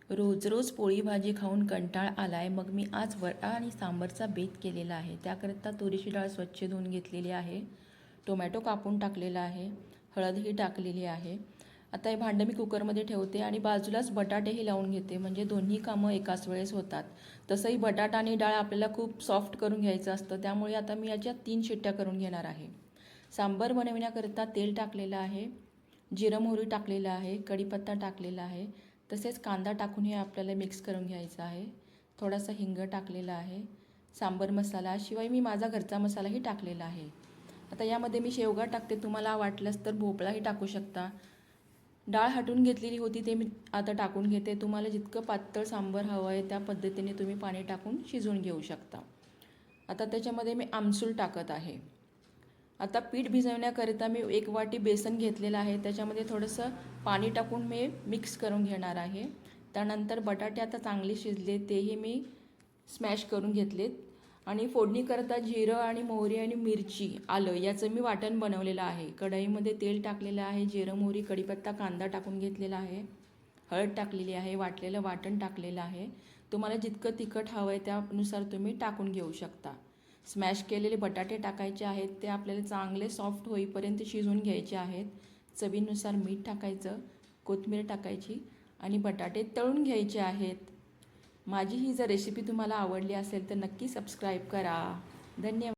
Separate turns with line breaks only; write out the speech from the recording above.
रोज रोज पोळी भाजी खाऊन कंटाळ आलाय, मग मी आज वडा आणि सांबरचा बेत केलेला आहे। त्याकरता तुरीची डाळ स्वच्छ धुवून घेतलेली आहे, टोमॅटो कापून टाकलेला आहे, हळदही टाकलेली आहे। आता हे भांडं मी कुकरमध्ये ठेवते आणि बाजूलाच बटाटेही लावून घेते, म्हणजे दोन्ही कामं एकाच वेळेस होतात। तसंही बटाटा आणि डाळ आपल्याला खूप सॉफ्ट करून घ्यायचं असतं, त्यामुळे आता मी याच्या 3 शिट्ट्या करून घेणार आहे। सांबर बनवण्याकरता तेल टाकलेलं आहे, जिरं मोहरी टाकलेलं आहे, कढीपत्ता टाकलेला आहे, तसेच कांदा टाकून हे आपल्याला मिक्स करून घ्यायचं आहे। थोडासा हिंग टाकलेला आहे, सांबर मसाला, शिवाय मी माझा घरचा मसालाही टाकलेला आहे। आता यामध्ये मी शेवगा टाकते, तुम्हाला वाटलंच तर भोपळाही टाकू शकता। डाळ हटून घेतलेली होती ते मी आता टाकून घेते। तुम्हाला जितकं पातळ सांबर हवं आहे त्या पद्धतीने तुम्ही पाणी टाकून शिजवून घेऊ शकता। आता त्याच्यामध्ये मी आमसूल टाकत आहे। आता पीठ भिजवण्याकरिता मी 1 वाटी बेसन घेतलेलं आहे, त्याच्यामध्ये थोडंसं पाणी टाकून मी मिक्स करून घेणार आहे। त्यानंतर बटाटे आता चांगले शिजले, तेही मी स्मॅश करून घेतलेत आणि फोडणीकरता जिरं आणि मोहरी आणि मिरची, आलं याचं मी वाटण बनवलेलं आहे। कढईमध्ये तेल टाकलेलं आहे, जिरं मोहरी कढीपत्ता कांदा टाकून घेतलेला आहे, हळद टाकलेली आहे, वाटलेलं वाटण टाकलेलं आहे। तुम्हाला जितकं तिखट हवं आहे त्यानुसार तुम्ही टाकून घेऊ शकता। स्मॅश केलेले बटाटे टाकायचे आहेत, ते आपल्याला चांगले सॉफ्ट होईपर्यंत शिजवून घ्यायचे आहेत। चवीनुसार मीठ टाकायचं, कोथिंबीर टाकायची आणि बटाटे तळून घ्यायचे आहेत। माझी ही जर रेसिपी तुम्हाला आवडली असेल तर नक्की सबस्क्राईब करा। धन्यवाद।